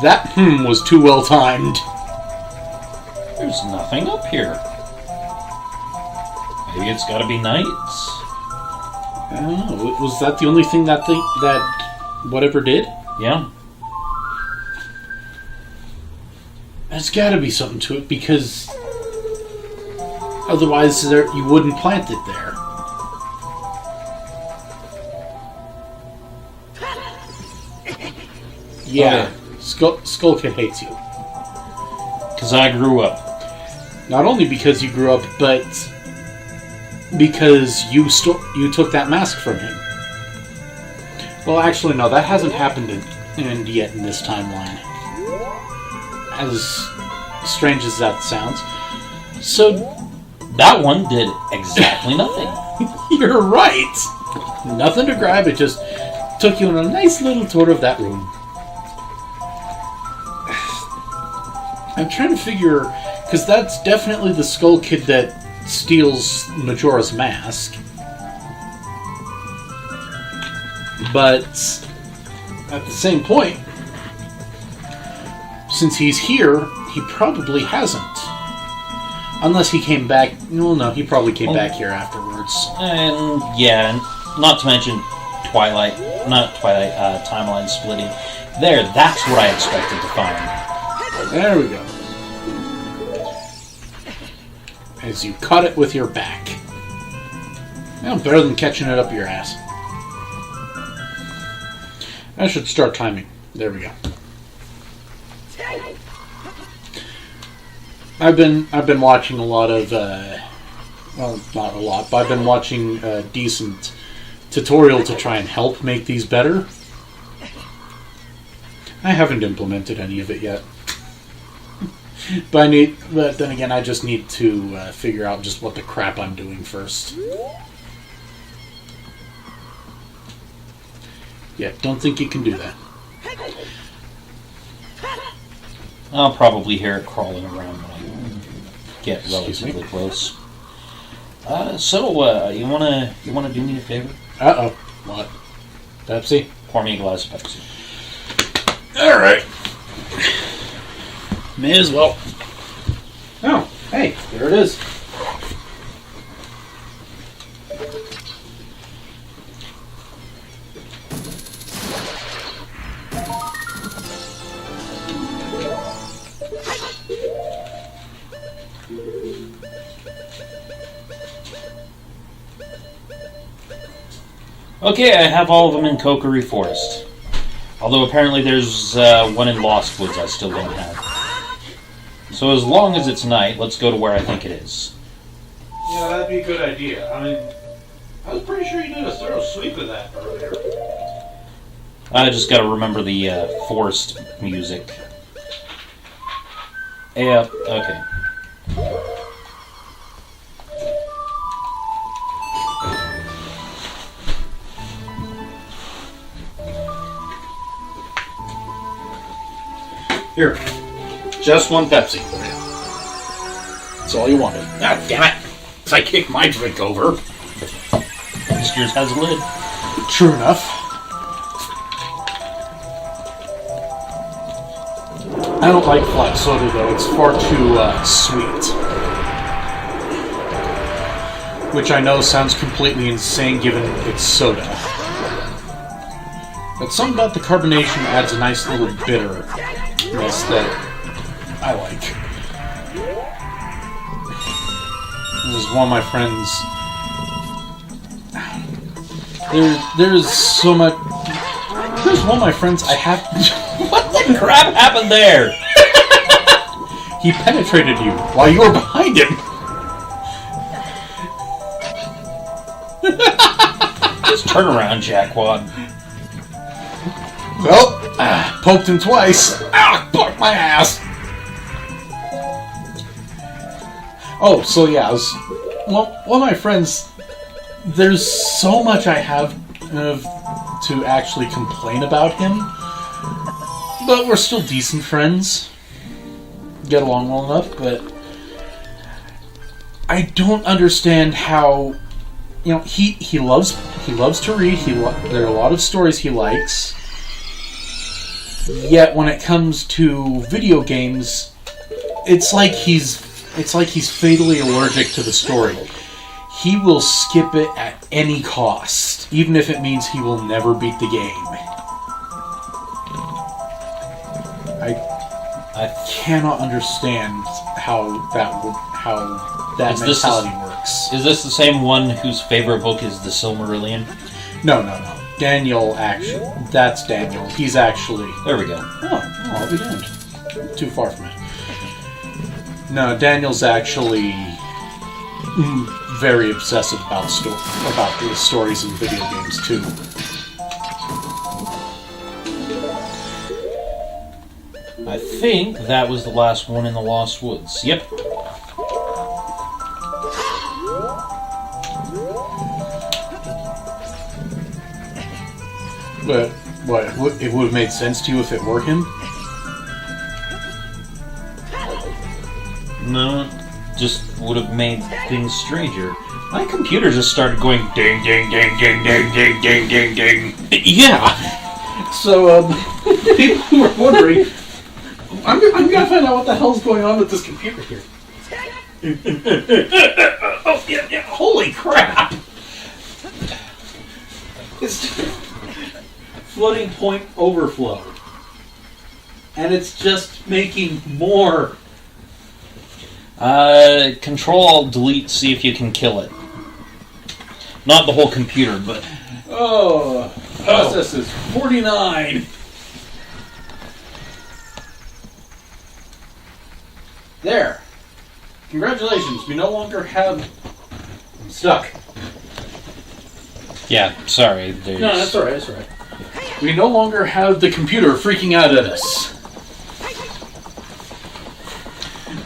That was too well timed. There's nothing up here. Maybe it's gotta be night. I don't know. Was that the only thing that whatever did? Yeah. There's gotta be something to it, because otherwise you wouldn't plant it there. Yeah. Okay. Skull Kid hates you. Because I grew up. Not only because you grew up, but because you took that mask from him. Well, actually, no, that hasn't happened yet in this timeline. As strange as that sounds. So, that one did exactly nothing. You're right. Nothing to grab, it just took you on a nice little tour of that room. I'm trying to figure, because that's definitely the Skull Kid that steals Majora's Mask. But at the same point, since he's here, he probably hasn't. Unless he came back. Well, no, he probably came back here afterwards. And yeah, not to mention timeline splitting. That's what I expected to find. There we go. As you cut it with your back. Well, better than catching it up your ass. I should start timing. There we go. I've been watching a lot of well, not a lot, but I've been watching a decent tutorial to try and help make these better. I haven't implemented any of it yet. But then again, I just need to figure out just what the crap I'm doing first. Yeah, don't think you can do that. I'll probably hear it crawling around when I get relatively close. You wanna do me a favor? Uh-oh. What? Pepsi? Pour me a glass of Pepsi. Alright. May as well. Oh, hey, there it is. Okay, I have all of them in Kokiri Forest. Although apparently there's one in Lost Woods I still don't have. So as long as it's night, let's go to where I think it is. Yeah, that'd be a good idea. I mean, I was pretty sure you did a thorough sweep of that earlier. I just gotta remember the forest music. Yeah, okay. Here, just one Pepsi. That's all you wanted. Ah, damn it! I kicked my drink over. At least yours has a lid. True enough. I don't like flat soda though, it's far too sweet. Which I know sounds completely insane given it's soda. But something about the carbonation adds a nice little bitterness that I like. This is one of my friends. There's so much. There's one of my friends I have. What the crap happened there? He penetrated you while you were behind him. Just turn around, Jackwad. Well, poked him twice. Fuck my ass. Oh, so yeah, one of my friends. There's so much I have to actually complain about him, but we're still decent friends. Get along well enough, but I don't understand how. You know, he loves to read. There are a lot of stories he likes. Yet when it comes to video games, it's like he's fatally allergic to the story. He will skip it at any cost, even if it means he will never beat the game. I cannot understand how that mentality works. Is this the same one whose favorite book is The Silmarillion? No. Daniel, actually. That's Daniel. He's actually... There we go. Oh, I'll be damned. Too far from it. No, Daniel's actually very obsessive about the stories in video games, too. I think that was the last one in the Lost Woods. Yep. But, what, it would have made sense to you if it were him? No, just would have made things stranger. My computer just started going ding, ding, ding, ding, ding, ding, ding, ding, ding. Yeah! So, people who are wondering, I'm gonna find out what the hell's going on with this computer here. Oh, yeah, holy crap! It's floating point overflow. And it's just making more. Control-Alt-Delete, see if you can kill it. Not the whole computer, but... Oh, process is 49. There. Congratulations, we no longer have... I'm stuck. Yeah, sorry. There's... No, that's alright, We no longer have the computer freaking out at us.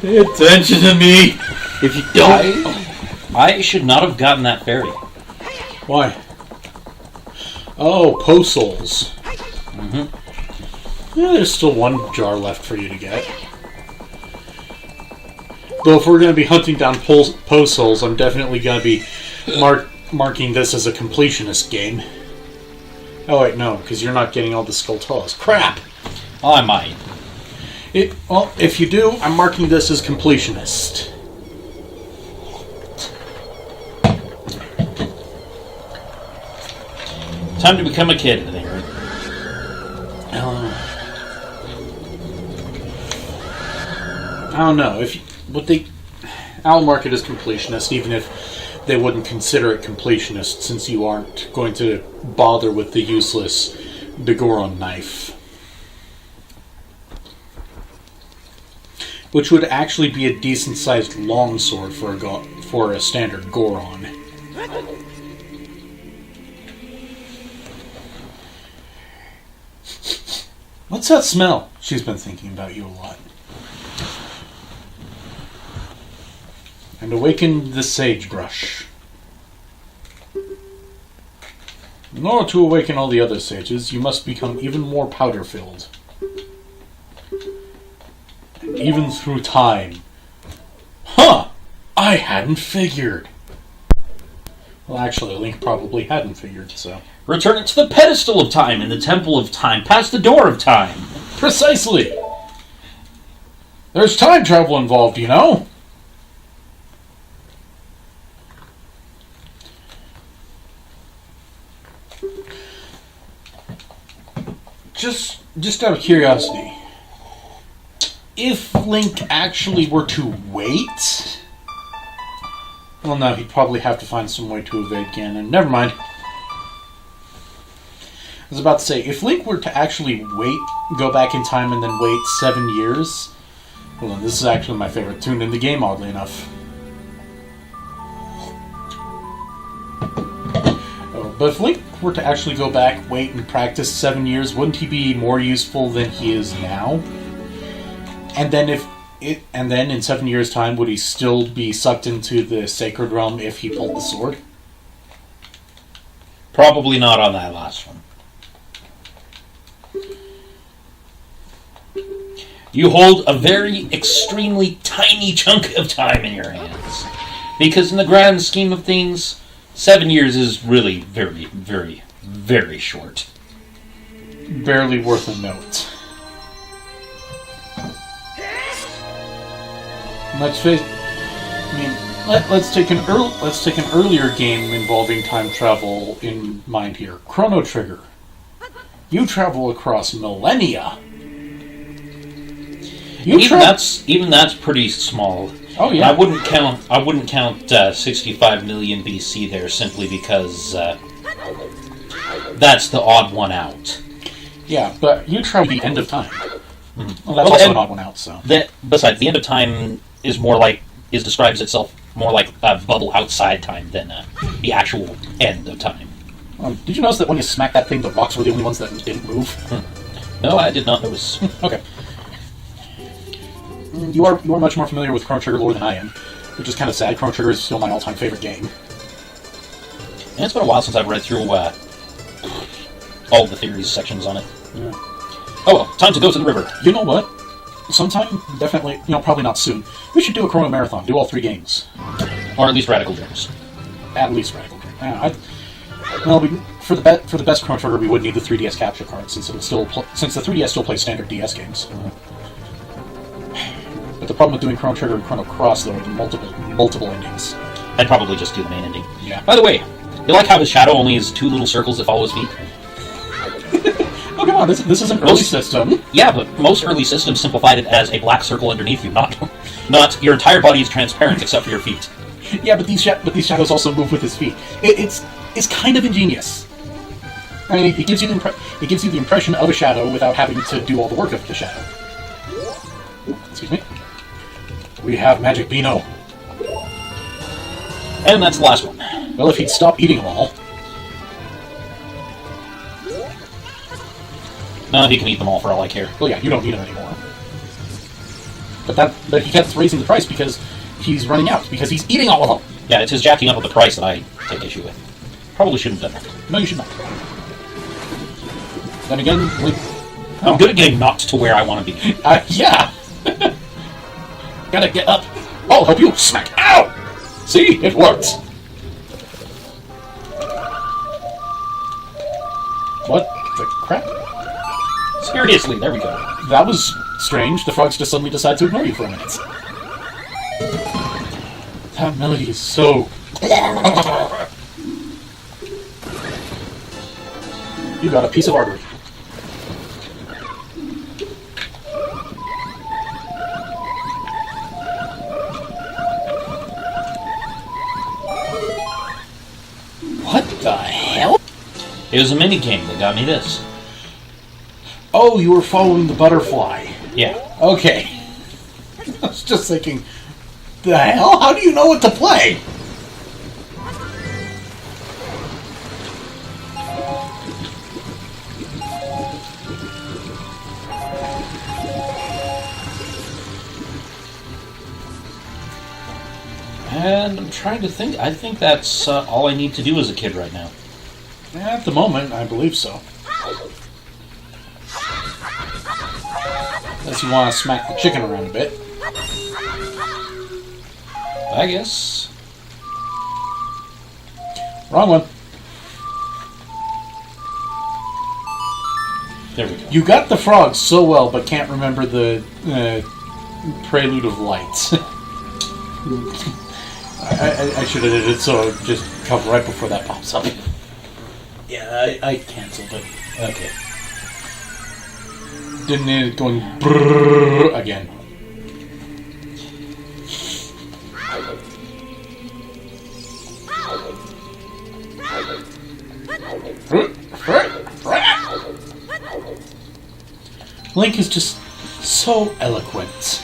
Pay attention to me! If you don't... I should not have gotten that fairy. Why? Oh, Po-Souls. Mm-hmm. Yeah, there's still one jar left for you to get. Though if we're going to be hunting down Po-Souls, I'm definitely going to be marking this as a completionist game. Oh wait, no, because you're not getting all the Skulltulas. Crap! Oh, I might. Well, if you do, I'm marking this as completionist. Time to become a kid, I think. I don't know. I'll mark it as completionist, even if they wouldn't consider it completionist, since you aren't going to bother with the useless Begoron knife. Which would actually be a decent-sized longsword for a standard Goron. What's that smell? She's been thinking about you a lot. And awaken the sagebrush. In order to awaken all the other sages, you must become even more powder-filled. And even through time. Huh! I hadn't figured. Well, actually, Link probably hadn't figured, so... Return it to the pedestal of time in the temple of time, past the door of time. Precisely! There's time travel involved, you know? Just out of curiosity, if Link actually were to wait... Well, no, he'd probably have to find some way to evade Ganon. Never mind. I was about to say, if Link were to actually go back in time and then wait 7 years... Hold on, this is actually my favorite tune in the game, oddly enough. But if Link were to actually go back, wait, and practice 7 years, wouldn't he be more useful than he is now? And then in 7 years' time, would he still be sucked into the Sacred Realm if he pulled the sword? Probably not on that last one. You hold a very extremely tiny chunk of time in your hands. Because in the grand scheme of things, 7 years is really very, very, very short. Barely worth a note. Let's face. I mean, let's take an earlier game involving time travel in mind here. Chrono Trigger. You travel across millennia. Even that's pretty small. Oh yeah. I wouldn't count 65 million BC there simply because that's the odd one out. Yeah, but you travel the end of time. Mm-hmm. Well, that's also an odd one out. So. Besides, the end of time describes itself more like a bubble outside time than the actual end of time. Did you notice that when you smacked that thing, the rocks were the only ones that didn't move? No, I did not notice. Okay. You are much more familiar with Chrono Trigger lore than I am, which is kind of sad. Chrono Trigger is still my all-time favorite game. And it's been a while since I've read through all the theories sections on it. Yeah. Oh well, time to go to the river. You know what? Sometime, definitely, probably not soon, we should do a Chrono Marathon, do all 3 games. Or at least Radical Dreams. At least Radical Dreams. Yeah, for the best Chrono Trigger, we would need the 3DS capture card, since the 3DS still plays standard DS games. But the problem with doing Chrono Trigger and Chrono Cross, though, are the multiple endings. I'd probably just do the main ending. Yeah. By the way, you like how his shadow only has 2 little circles that follow his feet? Oh, come on, this is an early system. Yeah, but most early systems simplified it as a black circle underneath you, not your entire body is transparent except for your feet. Yeah, but these shadows also move with his feet. It's kind of ingenious. I mean, it gives you the impression of a shadow without having to do all the work of the shadow. Excuse me. We have Magic Beano. And that's the last one. Well, if he'd stop eating them all. No, he can eat them all for all I care. Well, yeah, you don't need them anymore. But he kept raising the price because he's running out, because he's eating all of them. Yeah, it's his jacking up of the price that I take issue with. Probably shouldn't have done that. No, you should not. Then again, I'm good at getting knocked to where I want to be. Yeah! Gotta get up. I'll help you. Smack. Ow! See? It works. What the crap? Seriously, there we go. That was strange. The frogs just suddenly decide to ignore you for a minute. That melody is so... You got a piece of artery. What the hell? It was a mini game that got me this. Oh, you were following the butterfly. Yeah. Okay. I was just thinking, the hell? How do you know what to play? And I'm trying to think. I think that's all I need to do as a kid right now. At the moment, I believe so. Unless you want to smack the chicken around a bit. I guess. Wrong one. There we go. You got the frogs so well, but can't remember the Prelude of Light. I should have did it so it just comes right before that pops up. Yeah, I canceled it. Okay. Didn't need it going brrrr again. Link is just so eloquent.